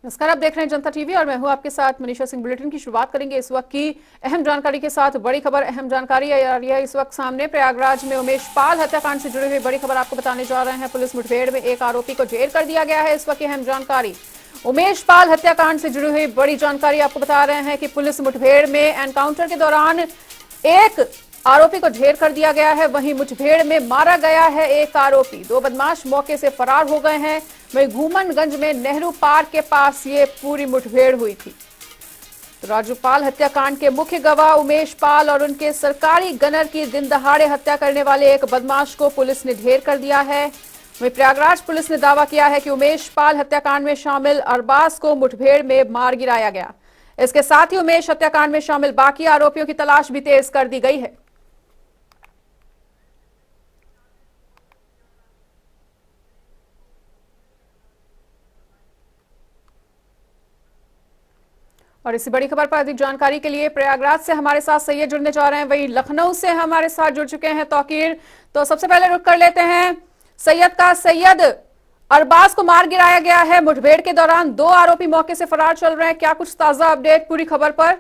नमस्कार, आप देख रहे हैं जनता टीवी और मैं हूं आपके साथ मनीषा सिंह। बुलेटिन की शुरुआत करेंगे इस वक्त की अहम जानकारी के साथ। बड़ी खबर, अहम जानकारी आ रही है इस वक्त सामने। प्रयागराज में उमेश पाल हत्याकांड से जुड़ी हुई बड़ी खबर आपको बताने जा रहे हैं। पुलिस मुठभेड़ में एक आरोपी को जेल कर दिया गया है। इस वक्त की अहम जानकारी, उमेश पाल हत्याकांड से जुड़ी हुई बड़ी जानकारी आपको बता रहे हैं कि पुलिस मुठभेड़ में एनकाउंटर के दौरान एक आरोपी को ढेर कर दिया गया है। वहीं मुठभेड़ में मारा गया है एक आरोपी। दो बदमाश मौके से फरार हो गए हैं। वहीं घूमनगंज में नेहरू पार्क के पास ये पूरी मुठभेड़ हुई थी। तो राजूपाल हत्याकांड के मुख्य गवाह उमेश पाल और उनके सरकारी गनर की दिन दहाड़े हत्या करने वाले एक बदमाश को पुलिस ने ढेर कर दिया है। वहीं प्रयागराज पुलिस ने दावा किया है कि उमेश पाल हत्याकांड में शामिल अरबाज को मुठभेड़ में मार गिराया गया। इसके साथ ही उमेश हत्याकांड में शामिल बाकी आरोपियों की तलाश भी तेज कर दी गई है। और इसी बड़ी खबर पर अधिक जानकारी के लिए प्रयागराज से हमारे साथ सैयद जुड़ने जा रहे हैं। वहीं लखनऊ से हमारे साथ जुड़ चुके हैं तौकीर। तो सबसे पहले रुक कर लेते हैं सैयद का। सैयद, अरबाज को मार गिराया गया है मुठभेड़ के दौरान, दो आरोपी मौके से फरार चल रहे हैं। क्या कुछ ताजा अपडेट पूरी खबर पर?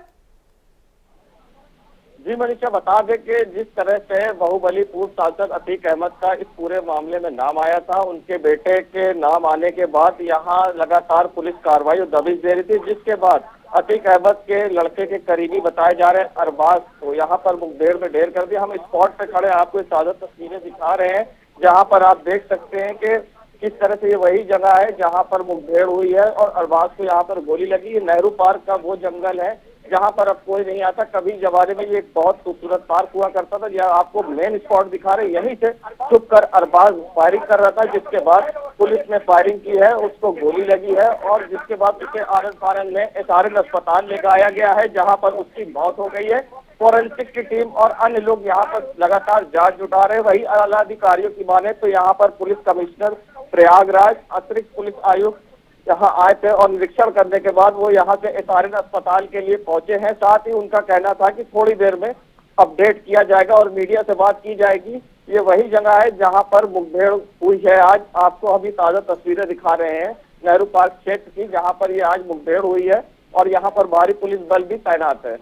जी मनीषा, बता दें कि जिस तरह से बाहुबली पूर्व सांसद अतीक अहमद का इस पूरे मामले में नाम आया था, उनके बेटे के नाम आने के बाद यहाँ लगातार पुलिस कार्रवाई और दबिश दे रही थी, जिसके बाद अतीक अहमद के लड़के के करीबी बताए जा रहे अरबाज को यहाँ पर मुठभेड़ में ढेर कर दिया। हम स्पॉट पे खड़े आपको ताजा तस्वीरें दिखा रहे हैं, जहाँ पर आप देख सकते हैं कि किस तरह से ये वही जगह है जहाँ पर मुठभेड़ हुई है और अरबाज को यहाँ पर गोली लगी है। नेहरू पार्क का वो जंगल है जहाँ पर अब कोई नहीं आता। कभी जमाने में ये एक बहुत खूबसूरत पार्क हुआ करता था। यह आपको मेन स्पॉट दिखा रहे, यहीं से छुप कर अरबाज फायरिंग कर रहा था, जिसके बाद पुलिस ने फायरिंग की है, उसको गोली लगी है और जिसके बाद उसे आनंद फानंद में एसआरएन अस्पताल ले आया गया है, जहाँ पर उसकी मौत हो गई है। फोरेंसिक की टीम और अन्य लोग यहाँ पर लगातार जांच जुटा रहे हैं। वही आला अधिकारियों की माने तो यहाँ पर पुलिस कमिश्नर प्रयागराज, अतिरिक्त पुलिस आयुक्त यहाँ आए थे और निरीक्षण करने के बाद वो यहाँ से एसआरएन अस्पताल के लिए पहुंचे हैं। साथ ही उनका कहना था कि थोड़ी देर में अपडेट किया जाएगा और मीडिया से बात की जाएगी। ये वही जगह है जहाँ पर मुठभेड़ हुई है। आज आपको अभी ताजा तस्वीरें दिखा रहे हैं नेहरू पार्क क्षेत्र की, जहाँ पर ये आज मुठभेड़ हुई है और यहाँ पर भारी पुलिस बल भी तैनात है।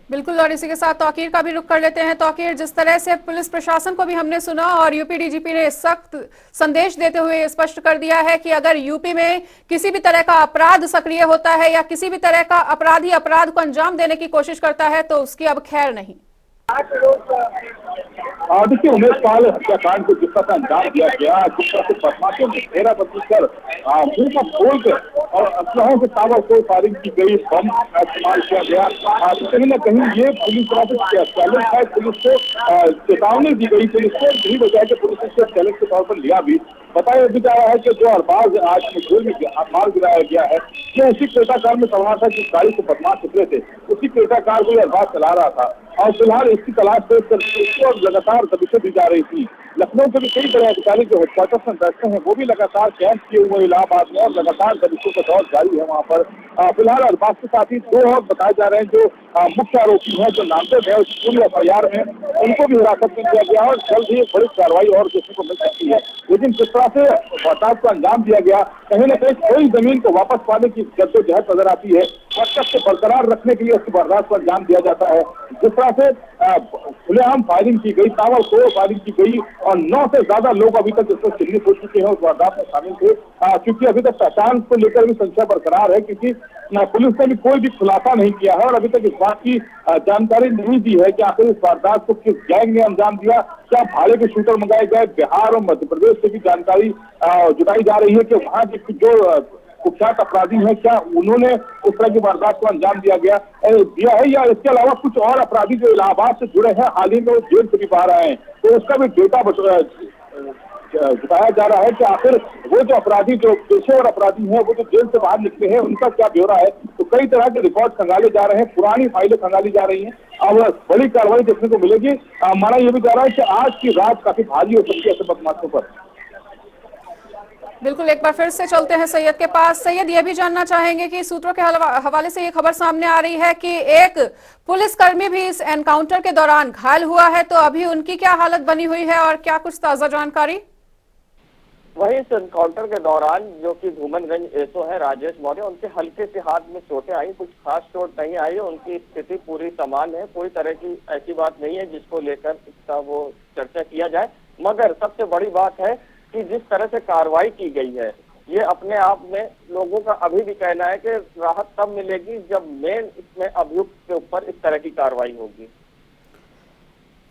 बिल्कुल, और इसी के साथ तौकीर का भी रुख कर लेते हैं। तौकीर, जिस तरह से पुलिस प्रशासन को भी हमने सुना और यूपी डीजीपी ने सख्त संदेश देते हुए स्पष्ट कर दिया है कि अगर यूपी में किसी भी तरह का अपराध सक्रिय होता है या किसी भी तरह का अपराधी अपराध को अंजाम देने की कोशिश करता है तो उसकी अब खैर नहीं। देखिए, उमेश पाल हत्याकांड को जिस तरह अंजाम दिया गया, जिस तरह से बदमाशों ने घेरा बंदी कर मुंह का खोल कर और असलहों से ताबड़तोड़ फायरिंग की गई, बम का इस्तेमाल किया गया, तो कहीं ना कहीं ये पूरी तरह से चैलेंज है। पुलिस को चेतावनी दी गई, पुलिस को नहीं बचाया कि पुलिस इसको चैलेंज के तौर पर लिया भी। बताया भी जा रहा है कि जो अरबाज आज मुठभेड़ में मार गिराया गया है, ये उसी क्रेटा कार में सवार था जिस गाड़ी से बदमाश उतरे थे, उसी क्रेटा कार को अरबाज चला रहा था और फिलहाल इसकी तलाश तेज करके और लगातार दबिशें दी जा रही थी। लखनऊ के भी कई बड़े अधिकारी जो हेडक्वार्टर में बैठते हैं वो भी लगातार कैंप किए हुए इलाहाबाद में और लगातार दबिशों का दौर जारी है वहाँ पर। फिलहाल अरबाज के साथ ही दो और बताए जा रहे हैं जो मुख्य आरोपी हैं, जो नामजद है उस पूरी एफआईआर में, उनको भी हिरासत में लिया गया और जल्द ही एक बड़ी कार्रवाई और देखने को मिल सकती है। लेकिन जिस तरह से वारदात को अंजाम दिया गया, कहीं न कहीं कोई जमीन को वापस पाने की जद्दोजहद नजर आती है। वर्चस्व को बरकरार रखने के लिए उस वारदात को अंजाम दिया जाता है। जिस तरह से खुलेआम फायरिंग की गई, ताबड़तोड़ फायरिंग की गई और 9 से ज्यादा लोग अभी तक इसमें चिन्हित हो चुके हैं, उस वारदात में शामिल थे। क्योंकि अभी तक पहचान को लेकर भी संशय बरकरार है, क्योंकि पुलिस ने भी कोई भी खुलासा नहीं किया है और अभी तक इस बात की जानकारी नहीं दी है कि आखिर इस वारदात को किस गैंग ने अंजाम दिया, क्या भाड़े के शूटर मंगाए गए। बिहार और मध्य प्रदेश से भी जानकारी जुटाई जा रही है कि वहाँ की जो कुख्यात अपराधी हैं, क्या उन्होंने उस तरह की वारदात को अंजाम दिया है या इसके अलावा कुछ और अपराधी जो इलाहाबाद से जुड़े हैं, हाल ही में वो जेल से भी बाहर आए हैं, तो उसका भी डेटा जुटाया जा रहा है कि आखिर वो जो अपराधी, जो पेशेवर अपराधी हैं, वो जो जेल से बाहर निकले हैं, उनका क्या ब्यौरा है। तो कई तरह के रिकॉर्ड खंगाले जा रहे हैं, पुरानी फाइलें खंगाली जा रही हैं। अब बड़ी कार्रवाई देखने को मिलेगी। माना यह भी जा रहा है कि आज की रात काफी भारी हो सकती है ऐसे बदमाशों पर। बिल्कुल, एक बार फिर से चलते हैं सैयद के पास। सैयद, ये भी जानना चाहेंगे कि सूत्रों के हवाले से ये खबर सामने आ रही है कि एक पुलिसकर्मी भी इस एनकाउंटर के दौरान घायल हुआ है, तो अभी उनकी क्या हालत बनी हुई है और क्या कुछ ताजा जानकारी? वहीं इस एनकाउंटर के दौरान जो कि धूमनगंज एसओ है राजेश मौर्य, उनके हल्के से हाथ में चोटें आई, कुछ खास चोट नहीं आई, उनकी स्थिति पूरी सामान्य है, कोई तरह की ऐसी बात नहीं है जिसको लेकर इसका वो चर्चा किया जाए। मगर सबसे बड़ी बात है कि जिस तरह से कार्रवाई की गई है, ये अपने आप में लोगों का अभी भी कहना है कि राहत तब मिलेगी जब मेन इसमें अभियुक्त के ऊपर इस तरह की कार्रवाई होगी।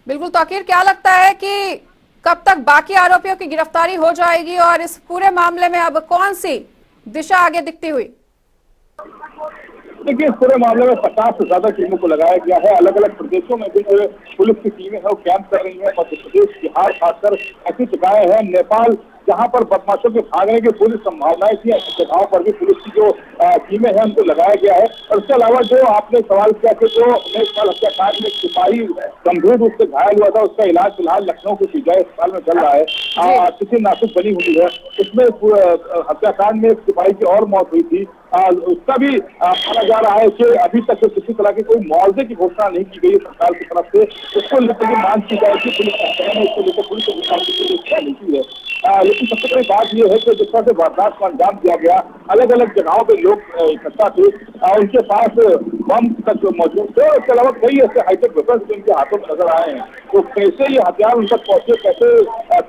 बिल्कुल ताकीर, क्या लगता है कि कब तक बाकी आरोपियों की गिरफ्तारी हो जाएगी और इस पूरे मामले में अब कौन सी दिशा आगे दिखती हुई? देखिए, इस पूरे मामले में 50 से ज्यादा टीमों को लगाया गया है। अलग अलग प्रदेशों में भी जो पुलिस की टीमें हैं वो कैंप कर रही हैं। मध्य प्रदेश, बिहार, खासकर ऐसी जगहें हैं, नेपाल, जहां पर बदमाशों के भागने की पूरी संभावनाएं थी, ऐसी जगहों पर भी पुलिस की जो टीमें हैं उनको लगाया गया है। और इसके अलावा जो आपने सवाल किया कि जो नेपाल हत्याकांड में सिपाही गंभीर रूप से घायल हुआ था, उसका इलाज फिलहाल लखनऊ के पीजीआई अस्पताल में चल रहा है। स्थिति नाजुक बनी हुई है। इसमें हत्याकांड में एक सिपाही की और मौत हुई थी, उसका भी माना जा रहा है कि अभी तक किसी तरह की कोई मुआवजे की घोषणा नहीं की गई सरकार की तरफ से। उसको लेकर के मांग की जाएगी, पुलिस इसको लेकर पुलिस अधिकारी की है। लेकिन सबसे बड़ी बात यह है कि जिस तरह से वारदात को अंजाम दिया गया, अलग अलग जगहों पे लोग इकट्ठा थे, उनके पास बम तक मौजूद थे और इसके अलावा कई ऐसे हाईटेक वेपन्स उनके हाथों में नजर आए हैं। तो कैसे ये हथियार उन तक पहुंचे, कैसे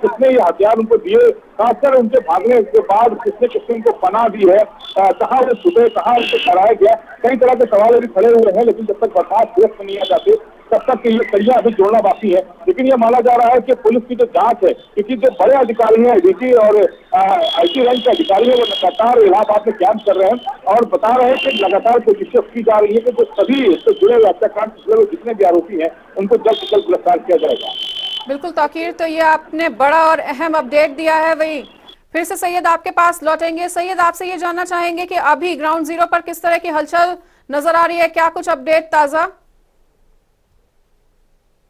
किसने ये हथियार उनको दिए, खासकर उनके भागने के बाद किसने किसने उनको पनाह दी है, कहाँ वो छुपे, कहाँ उनको कराया गया, कई तरह के सवाल अभी खड़े हुए हैं। लेकिन जब तक बर्खास्त गिरफ्त नहीं आ जाते तब तक ये कड़ियां अभी जोड़ना बाकी है। लेकिन ये माना जा रहा है कि पुलिस की जो जांच है, क्योंकि जो बड़े अधिकारी हैं, डीजी और आईटी रैंक के अधिकारी हैं, वो लगातार इलाहाबाद में कैंप कर रहे हैं और बता रहे हैं कि लगातार कोशिशें की जा रही है कि जो सभी इससे जुड़े हुए हत्याकांड से जुड़े हुए जितने भी आरोपी हैं उनको जल्द से जल्द गिरफ्तार किया जाएगा। बिल्कुल ताकीर, तो ये आपने बड़ा और अहम अपडेट दिया है। वही फिर से सैयद आपके पास लौटेंगे। सैयद, आपसे ये जानना चाहेंगे कि अभी ग्राउंड जीरो पर किस तरह की हलचल नजर आ रही है, क्या कुछ अपडेट ताजा?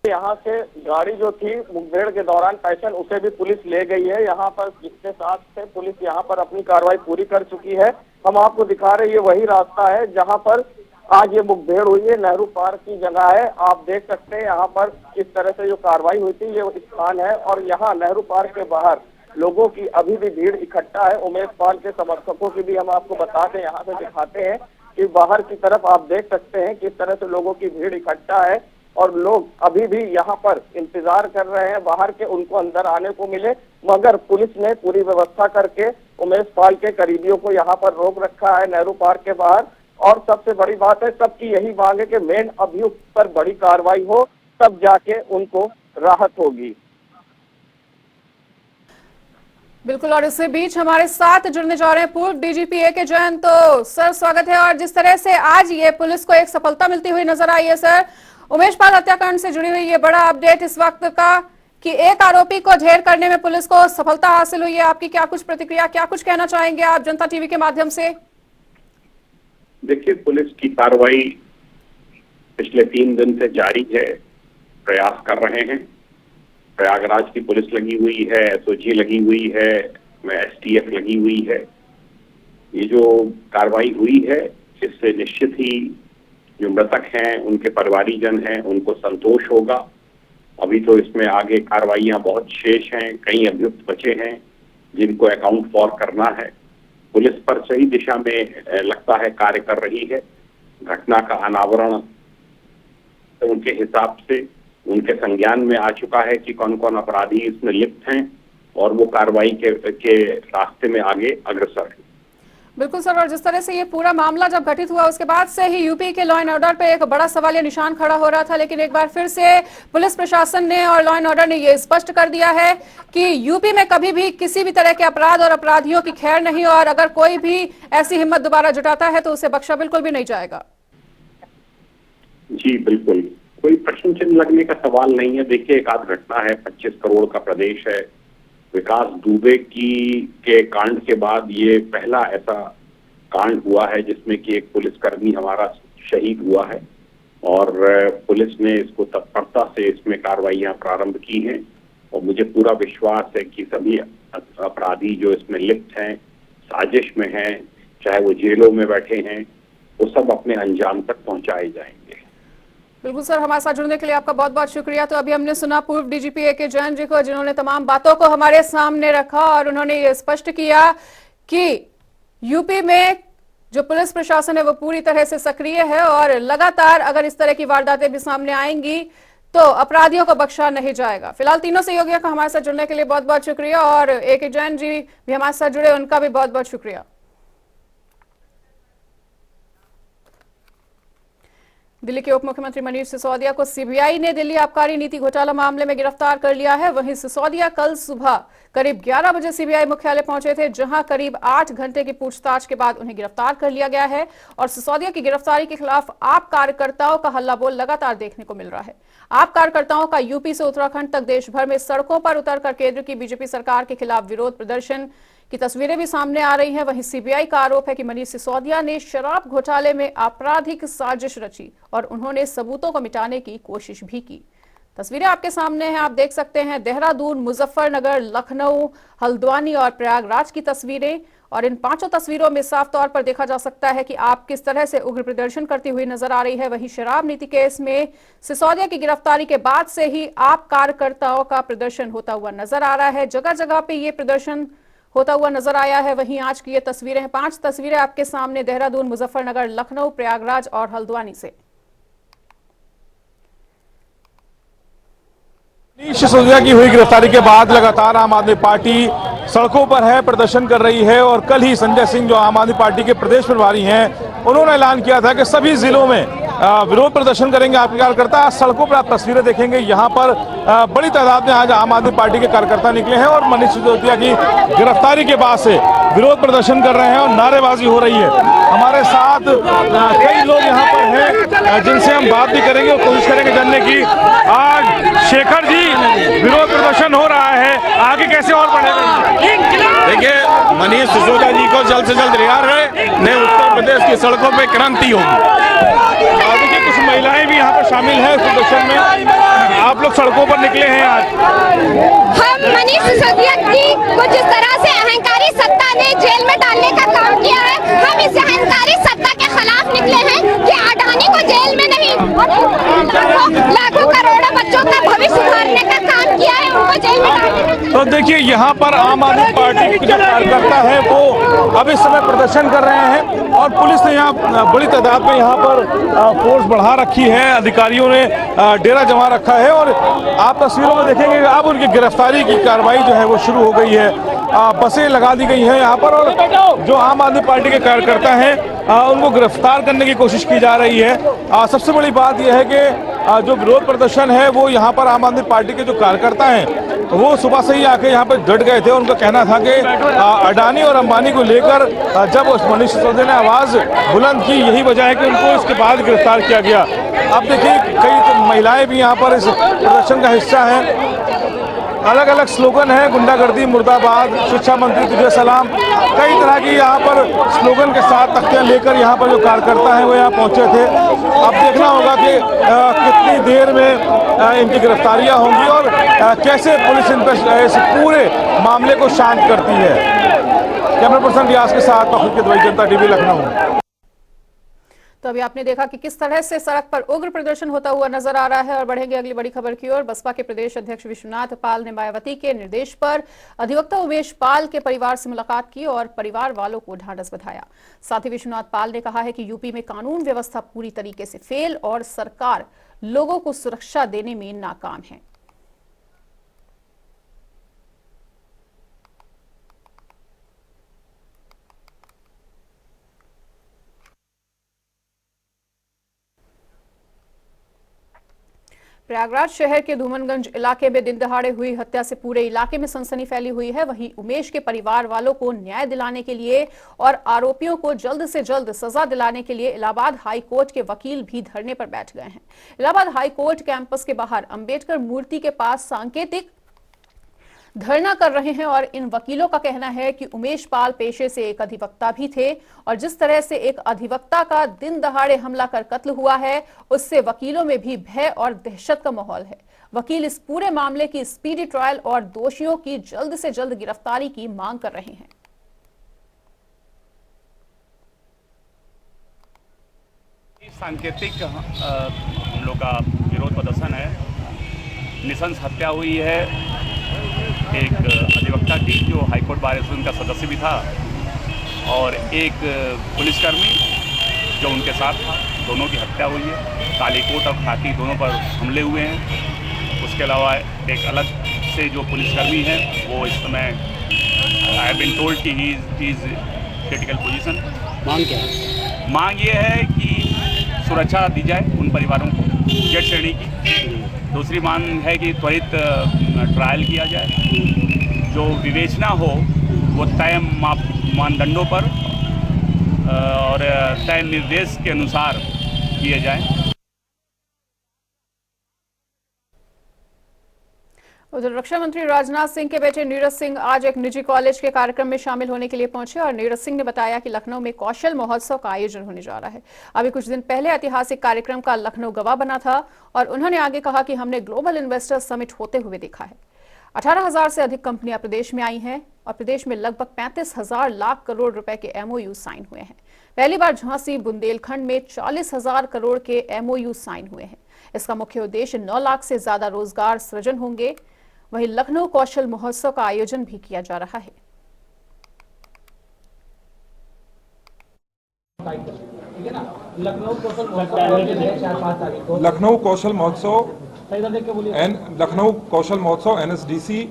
यहाँ से गाड़ी जो थी मुठभेड़ के दौरान पैशन, उसे भी पुलिस ले गई है। यहाँ पर जिसके साथ से पुलिस यहाँ पर अपनी कार्रवाई पूरी कर चुकी है। हम आपको दिखा रहे हैं, ये वही रास्ता है जहाँ पर आज ये मुठभेड़ हुई है, नेहरू पार्क की जगह है। आप देख सकते हैं यहाँ पर किस तरह से जो कार्रवाई हुई थी, ये स्थान है। और यहाँ नेहरू पार्क के बाहर लोगों की अभी भी भीड़ इकट्ठा है। उमेश पाल के समर्थकों की भी हम आपको बताते हैं, यहाँ से दिखाते हैं कि बाहर की तरफ आप देख सकते हैं किस तरह से लोगों की भीड़ इकट्ठा है और लोग अभी भी यहाँ पर इंतजार कर रहे हैं बाहर के उनको अंदर आने को मिले। मगर पुलिस ने पूरी व्यवस्था करके उमेश पाल के करीबियों को यहाँ पर रोक रखा है नेहरू पार्क के बाहर। और सबसे बड़ी बात है, सबकी यही मांग है कि मेन अभियुक्त पर बड़ी कार्रवाई हो, तब जाके उनको राहत होगी। बिल्कुल, और इसी बीच हमारे साथ जुड़ने जा रहे हैं पूर्व डीजीपी ए के जैन। तो सर, स्वागत है। और जिस तरह से आज ये पुलिस को एक सफलता मिलती हुई नजर आई है सर, उमेश पाल हत्याकांड से जुड़ी हुई ये बड़ा अपडेट इस वक्त का कि एक आरोपी को ढेर करने में पुलिस को सफलता हासिल हुई है, आपकी क्या कुछ प्रतिक्रिया, क्या कुछ कहना चाहेंगे आप जनता टीवी के माध्यम से? देखिए, पुलिस की कार्रवाई पिछले 3 दिन से जारी है, प्रयास कर रहे हैं। प्रयागराज की पुलिस लगी हुई है, एसओजी लगी हुई है, एसटीएफ लगी हुई है। ये जो कार्रवाई हुई है इससे निश्चित ही जो मृतक हैं, उनके परिवारीजन हैं, उनको संतोष होगा। अभी तो इसमें आगे कार्रवाइयां बहुत शेष हैं, कई अभियुक्त बचे हैं जिनको अकाउंट फॉर करना है। पुलिस पर सही दिशा में लगता है कार्य कर रही है। घटना का अनावरण उनके हिसाब से उनके संज्ञान में आ चुका है कि कौन कौन अपराधी इसमें लिप्त हैं और वो कार्रवाई के रास्ते में आगे अग्रसर है। बिल्कुल सर, और जिस तरह से ये पूरा मामला जब घटित हुआ उसके बाद से ही यूपी के लॉ एंड ऑर्डर पे एक बड़ा सवालिया निशान खड़ा हो रहा था, लेकिन एक बार फिर से पुलिस प्रशासन ने और लॉ एंड ऑर्डर ने ये स्पष्ट कर दिया है कि यूपी में कभी भी किसी भी तरह के अपराध और अपराधियों की खैर नहीं, और अगर कोई भी ऐसी हिम्मत दोबारा जुटाता है तो उसे बख्शा बिल्कुल भी नहीं जाएगा। जी बिल्कुल, कोई प्रश्न चिन्ह लगने का सवाल नहीं है। देखिए, एक आध घटना है, 25 करोड़ का प्रदेश है। विकास दुबे के कांड के बाद ये पहला ऐसा कांड हुआ है जिसमें कि एक पुलिसकर्मी हमारा शहीद हुआ है और पुलिस ने इसको तत्परता से इसमें कार्रवाइयां प्रारंभ की हैं और मुझे पूरा विश्वास है कि सभी अपराधी जो इसमें लिप्त हैं, साजिश में हैं, चाहे वो जेलों में बैठे हैं, वो सब अपने अंजाम तक पहुंचाए जाएंगे। बिल्कुल सर, हमारे साथ जुड़ने के लिए आपका बहुत बहुत शुक्रिया। तो अभी हमने सुना पूर्व डीजीपी ए.के. जैन जी को, जिन्होंने तमाम बातों को हमारे सामने रखा और उन्होंने ये स्पष्ट किया कि यूपी में जो पुलिस प्रशासन है वो पूरी तरह से सक्रिय है और लगातार अगर इस तरह की वारदातें भी सामने आएंगी तो अपराधियों को बख्शा नहीं जाएगा। फिलहाल तीनों सहयोगियों का हमारे साथ जुड़ने के लिए बहुत बहुत शुक्रिया और ए.के. जैन जी भी हमारे साथ जुड़े, उनका भी बहुत बहुत शुक्रिया। दिल्ली के उप मुख्यमंत्री मनीष सिसोदिया को सीबीआई ने दिल्ली आबकारी नीति घोटाला मामले में गिरफ्तार कर लिया है। वहीं सिसोदिया कल सुबह करीब 11 बजे सीबीआई मुख्यालय पहुंचे थे, जहां करीब 8 घंटे की पूछताछ के बाद उन्हें गिरफ्तार कर लिया गया है। और सिसोदिया की गिरफ्तारी के खिलाफ आप कार्यकर्ताओं का हल्ला बोल लगातार देखने को मिल रहा है। आप कार्यकर्ताओं का यूपी से उत्तराखंड तक देश भर में सड़कों पर उतरकर केंद्र की बीजेपी सरकार के खिलाफ विरोध प्रदर्शन की तस्वीरें भी सामने आ रही हैं। वहीं सीबीआई का आरोप है कि मनीष सिसोदिया ने शराब घोटाले में आपराधिक साजिश रची और उन्होंने सबूतों को मिटाने की कोशिश भी की। तस्वीरें आपके सामने हैं, आप देख सकते हैं देहरादून, मुजफ्फरनगर, लखनऊ, हल्द्वानी और प्रयागराज की तस्वीरें। और इन 5 तस्वीरों में साफ तौर पर देखा जा सकता है कि आप किस तरह से उग्र प्रदर्शन करती हुई नजर आ रही है। वहीं शराब नीति केस में सिसोदिया की गिरफ्तारी के बाद से ही आप कार्यकर्ताओं का प्रदर्शन होता हुआ नजर आ रहा है। जगह जगह पे ये प्रदर्शन होता हुआ नजर आया है। वहीं आज की ये तस्वीरें हैं, 5 तस्वीरें आपके सामने देहरादून, मुजफ्फरनगर, लखनऊ, प्रयागराज और हल्द्वानी से। मनीष सिसोदिया की हुई गिरफ्तारी के बाद लगातार आम आदमी पार्टी सड़कों पर है, प्रदर्शन कर रही है। और कल ही संजय सिंह, जो आम आदमी पार्टी के प्रदेश प्रभारी हैं, उन्होंने ऐलान किया था कि सभी जिलों में विरोध प्रदर्शन करेंगे आपके कार्यकर्ता। आज सड़कों पर आप तस्वीरें देखेंगे, यहाँ पर बड़ी तादाद में आज आम आदमी पार्टी के कार्यकर्ता निकले हैं और मनीष सिसोदिया की गिरफ्तारी के बाद से विरोध प्रदर्शन कर रहे हैं और नारेबाजी हो रही है। हमारे साथ कई लोग यहाँ पर हैं जिनसे हम बात भी करेंगे और कोशिश करेंगे जानने की। आज शेखर जी, विरोध प्रदर्शन हो रहा है, आगे कैसे और बढ़ेगा? देखिए, मनीष सिसोदिया जी को जल्द से जल्द रिहा रहे, नहीं उत्तर प्रदेश की सड़कों पे क्रांति होगी। देखिए, कुछ महिलाएं भी यहाँ पर शामिल हैं प्रदर्शन में। आप लोग सड़कों पर निकले हैं आज। हम मनीष सिसोदिया जी को जिस तरह से अहंकारी सत्ता ने जेल में डालने का काम किया है, हम इस अहंकारी सत्ता के खिलाफ निकले हैं कि अडानी को जेल में नहीं, लाखों करोड़ों बच्चों का भविष्य सुधारने का काम किया है, उनको जेल में डालने। तो देखिए, यहाँ पर आम आदमी पार्टी के जो कार्यकर्ता है वो अब इस समय प्रदर्शन कर रहे हैं और पुलिस ने यहाँ बड़ी तादाद में यहाँ पर फोर्स बढ़ा रखी है, अधिकारियों ने डेरा जमा रखा है। और आप तस्वीरों में देखेंगे अब उनकी गिरफ्तारी की कार्रवाई जो है वो शुरू हो गई है। बसें लगा दी गई हैं यहाँ पर और जो आम आदमी पार्टी के कार्यकर्ता हैं उनको गिरफ्तार करने की कोशिश की जा रही है। सबसे बड़ी बात यह है कि जो विरोध प्रदर्शन है वो यहाँ पर आम आदमी पार्टी के जो कार्यकर्ता हैं वो सुबह से ही आके यहाँ पर डट गए थे। उनका कहना था कि अडानी और अंबानी को लेकर जब मनीष सिसोदिया ने आवाज़ बुलंद की, यही वजह है कि उनको इसके बाद गिरफ्तार किया गया। अब देखिए, कई महिलाएं भी यहाँ पर इस प्रदर्शन का हिस्सा हैं। अलग अलग स्लोगन है, गुंडागर्दी मुर्दाबाद, शिक्षा मंत्री तुझे सलाम, कई तरह की यहाँ पर स्लोगन के साथ तख्तियाँ लेकर यहाँ पर जो कार्यकर्ता हैं वो यहाँ पहुँचे थे। अब देखना होगा कि कितनी देर में इनकी गिरफ्तारियाँ होंगी और कैसे पुलिस इन पर इस पूरे मामले को शांत करती है। कैमरा पर्सन रियाज के साथ मखलूक दुबई, जनता टीवी, लखनऊ। तो अभी आपने देखा कि किस तरह से सड़क पर उग्र प्रदर्शन होता हुआ नजर आ रहा है। और बढ़ेंगे अगली बड़ी खबर की ओर। बसपा के प्रदेश अध्यक्ष विश्वनाथ पाल ने मायावती के निर्देश पर अधिवक्ता उमेश पाल के परिवार से मुलाकात की और परिवार वालों को ढांढस बंधाया। साथ ही विश्वनाथ पाल ने कहा है कि यूपी में कानून व्यवस्था पूरी तरीके से फेल और सरकार लोगों को सुरक्षा देने में नाकाम है। प्रयागराज शहर के धूमनगंज इलाके में दिन दहाड़े हुई हत्या से पूरे इलाके में सनसनी फैली हुई है। वहीं उमेश के परिवार वालों को न्याय दिलाने के लिए और आरोपियों को जल्द से जल्द सजा दिलाने के लिए इलाहाबाद हाई कोर्ट के वकील भी धरने पर बैठ गए हैं। इलाहाबाद हाई कोर्ट कैंपस के बाहर अंबेडकर मूर्ति के पास सांकेतिक धरना कर रहे हैं और इन वकीलों का कहना है कि उमेश पाल पेशे से एक अधिवक्ता भी थे और जिस तरह से एक अधिवक्ता का दिन दहाड़े हमला कर कत्ल हुआ है, उससे वकीलों में भी भय और दहशत का माहौल है। वकील इस पूरे मामले की स्पीडी ट्रायल और दोषियों की जल्द से जल्द गिरफ्तारी की मांग कर रहे हैं। सांकेतिक हम लोग का विरोध प्रदर्शन है। निशंस हत्या हुई है एक अधिवक्ता की जो हाईकोर्ट बार एसोसिएशन का सदस्य भी था, और एक पुलिसकर्मी जो उनके साथ था, दोनों की हत्या हुई है। कालीकोट और खाकी दोनों पर हमले हुए हैं। उसके अलावा एक अलग से जो पुलिसकर्मी है वो इस समय आई हैव बीन टोल्ड कि ही इज क्रिटिकल पोजीशन। मांग क्या है? मांग ये है कि सुरक्षा दी जाए उन परिवारों को जेड श्रेणी की। दूसरी मांग है कि त्वरित ट्रायल किया जाए, जो विवेचना हो वो तय मानदंडों पर और तय निर्देश के अनुसार किए जाए। उधर रक्षा मंत्री राजनाथ सिंह के बेटे नीरज सिंह आज एक निजी कॉलेज के कार्यक्रम में शामिल होने के लिए पहुंचे और नीरज सिंह ने बताया कि लखनऊ में कौशल महोत्सव का आयोजन होने जा रहा है। अभी कुछ दिन पहले ऐतिहासिक कार्यक्रम का लखनऊ गवाह बना था और उन्होंने आगे कहा कि हमने ग्लोबल इन्वेस्टर्स समिट होते हुए देखा है। 18,000 से अधिक कंपनियां प्रदेश में आई हैं और प्रदेश में लगभग 35,000 लाख करोड़ रुपए के एमओयू साइन हुए हैं। पहली बार झांसी बुंदेलखंड में 40,000 करोड़ के एमओयू साइन हुए हैं। इसका मुख्य उद्देश्य 9 लाख से ज्यादा रोजगार सृजन होंगे। वहीं लखनऊ कौशल महोत्सव का आयोजन भी किया जा रहा है। लखनऊ कौशल महोत्सव NSDC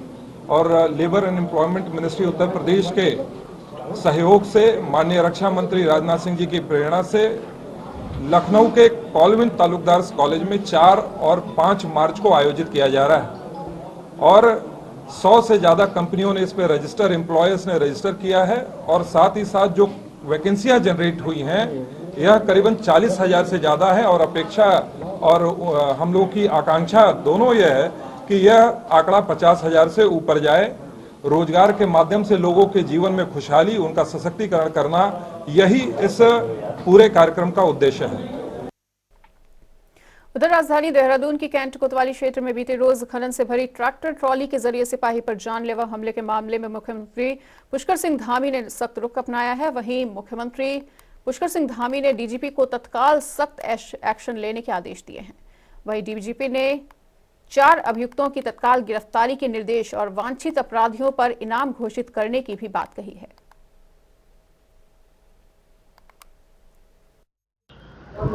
और labour and employment ministry Uttar Pradesh के सहयोग से माननीय रक्षा मंत्री राजनाथ सिंह जी की प्रेरणा से लखनऊ के कॉलविन तालुकदार्स कॉलेज में 4 और 5 मार्च को आयोजित किया जा रहा है और 100 से ज़्यादा कंपनियों ने इस पर रजिस्टर, एम्प्लॉयर्स ने रजिस्टर किया है और साथ ही साथ जो वैकेंसियां जनरेट हुई हैं यह करीबन 40,000 से ज़्यादा है और अपेक्षा और हम लोगों की आकांक्षा दोनों यह है कि यह आंकड़ा 50,000 से ऊपर जाए। रोजगार के माध्यम से लोगों के जीवन में खुशहाली, उनका सशक्तिकरण करना, यही इस पूरे कार्यक्रम का उद्देश्य है। उधर राजधानी देहरादून की कैंट कोतवाली क्षेत्र में बीते रोज खनन से भरी ट्रैक्टर ट्रॉली के जरिए सिपाही पर जानलेवा हमले के मामले में मुख्यमंत्री पुष्कर सिंह धामी ने सख्त रुख अपनाया है। वहीं मुख्यमंत्री पुष्कर सिंह धामी ने डीजीपी को तत्काल सख्त एक्शन लेने के आदेश दिए हैं। वहीं डीजीपी ने 4 अभियुक्तों की तत्काल गिरफ्तारी के निर्देश और वांछित अपराधियों पर इनाम घोषित करने की भी बात कही है।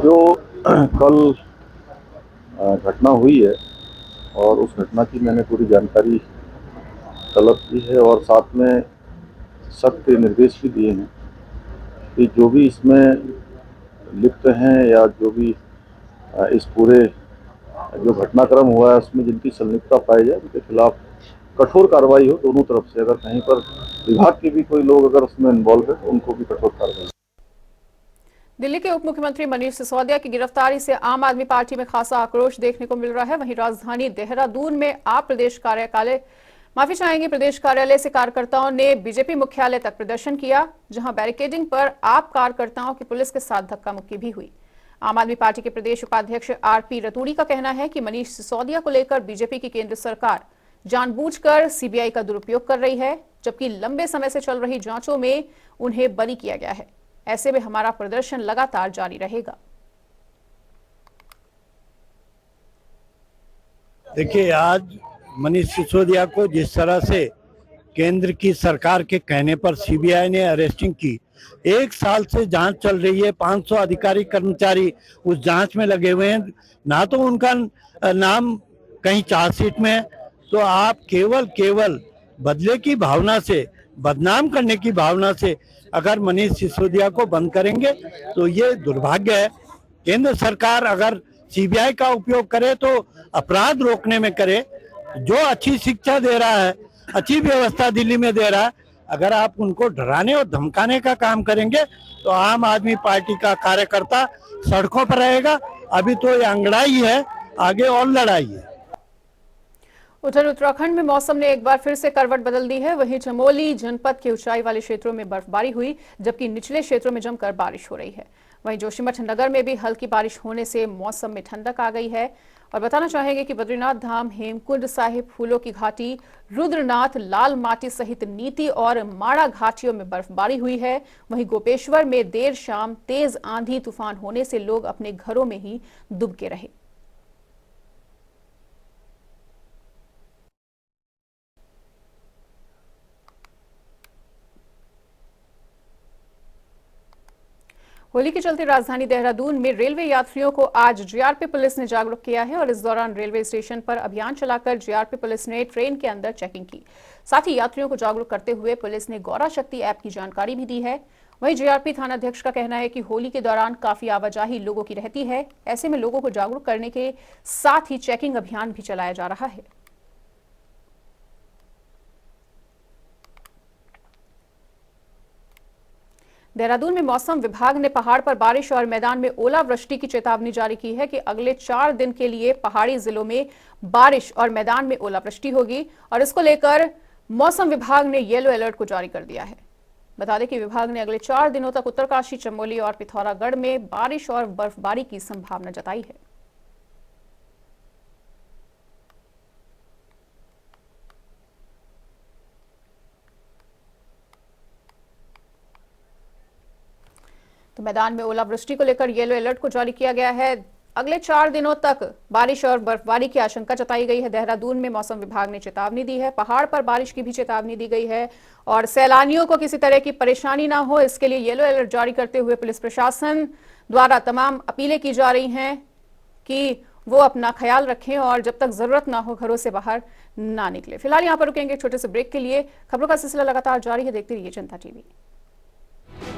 जो कल घटना हुई है और उस घटना की मैंने पूरी जानकारी तलब की है और साथ में सख्त निर्देश भी दिए हैं कि जो भी इसमें लिप्त हैं या जो भी इस पूरे जो घटनाक्रम हुआ है उसमें जिनकी संलिप्तता पाई जाए उनके खिलाफ कठोर कार्रवाई हो दोनों तरफ से। अगर कहीं पर विभाग के भी कोई लोग अगर उसमें इन्वॉल्व है तो उनको भी कठोर कार्रवाई। दिल्ली के उप मुख्यमंत्री मनीष सिसोदिया की गिरफ्तारी से आम आदमी पार्टी में खासा आक्रोश देखने को मिल रहा है। वहीं राजधानी देहरादून में आप प्रदेश कार्यालय से कार्यकर्ताओं ने बीजेपी मुख्यालय तक प्रदर्शन किया, जहां बैरिकेडिंग पर आप कार्यकर्ताओं की पुलिस के साथ धक्का मुक्की भी हुई। आम आदमी पार्टी के प्रदेश उपाध्यक्ष आरपी रतूड़ी का कहना है कि मनीष सिसोदिया को लेकर बीजेपी की केंद्र सरकार जानबूझकर सीबीआई का दुरुपयोग कर रही है, जबकि लंबे समय से चल रही जांचों में उन्हें बरी किया गया है। ऐसे में हमारा प्रदर्शन लगातार जारी रहेगा। देखिए, आज मनीष सिसोदिया को जिस तरह से केंद्र की सरकार के कहने पर सीबीआई ने अरेस्टिंग की, 1 साल से जांच चल रही है, 500 अधिकारी कर्मचारी उस जांच में लगे हुए हैं, ना तो उनका नाम कहीं चार्जशीट में है। तो आप केवल बदले की भावना से, बदनाम करने की भावना से अगर मनीष सिसोदिया को बंद करेंगे तो ये दुर्भाग्य है। केंद्र सरकार अगर सीबीआई का उपयोग करे तो अपराध रोकने में करे। जो अच्छी शिक्षा दे रहा है, अच्छी व्यवस्था दिल्ली में दे रहा है, अगर आप उनको डराने और धमकाने का काम करेंगे तो आम आदमी पार्टी का कार्यकर्ता सड़कों पर रहेगा। अभी तो ये अंगड़ाई है, आगे और लड़ाई है। उधर उत्तराखंड में मौसम ने एक बार फिर से करवट बदल दी है। वहीं चमोली जनपद के ऊंचाई वाले क्षेत्रों में बर्फबारी हुई, जबकि निचले क्षेत्रों में जमकर बारिश हो रही है। वहीं जोशीमठ नगर में भी हल्की बारिश होने से मौसम में ठंडक आ गई है। और बताना चाहेंगे कि बद्रीनाथ धाम, हेमकुंड साहिब, फूलों की घाटी, रुद्रनाथ, लाल माटी सहित नीति और माड़ा घाटियों में बर्फबारी हुई है। वहीं गोपेश्वर में देर शाम तेज आंधी तूफान होने से लोग अपने घरों में ही दुबके रहे। होली के चलते राजधानी देहरादून में रेलवे यात्रियों को आज जीआरपी पुलिस ने जागरूक किया है और इस दौरान रेलवे स्टेशन पर अभियान चलाकर जीआरपी पुलिस ने ट्रेन के अंदर चेकिंग की। साथ ही यात्रियों को जागरूक करते हुए पुलिस ने गौरा शक्ति ऐप की जानकारी भी दी है। वहीं जीआरपी थानाध्यक्ष का कहना है कि होली के दौरान काफी आवाजाही लोगों की रहती है, ऐसे में लोगों को जागरूक करने के साथ ही चेकिंग अभियान भी चलाया जा रहा है। देहरादून में मौसम विभाग ने पहाड़ पर बारिश और मैदान में ओलावृष्टि की चेतावनी जारी की है कि अगले 4 दिन के लिए पहाड़ी जिलों में बारिश और मैदान में ओलावृष्टि होगी और इसको लेकर मौसम विभाग ने येलो अलर्ट को जारी कर दिया है। बता दें कि विभाग ने अगले 4 दिनों तक उत्तरकाशी, चमोली और पिथौरागढ़ में बारिश और बर्फबारी की संभावना जताई है। तो मैदान में ओलावृष्टि को लेकर येलो अलर्ट को जारी किया गया है। अगले 4 दिनों तक बारिश और बर्फबारी की आशंका जताई गई है। देहरादून में मौसम विभाग ने चेतावनी दी है, पहाड़ पर बारिश की भी चेतावनी दी गई है और सैलानियों को किसी तरह की परेशानी ना हो, इसके लिए येलो अलर्ट जारी करते हुए पुलिस प्रशासन द्वारा तमाम अपीलें की जा रही हैं कि वो अपना ख्याल रखें और जब तक जरूरत ना हो घरों से बाहर ना निकले। फिलहाल यहाँ पर रुकेंगे छोटे से ब्रेक के लिए। खबरों का सिलसिला लगातार जारी है, देखते रहिए जनता टीवी।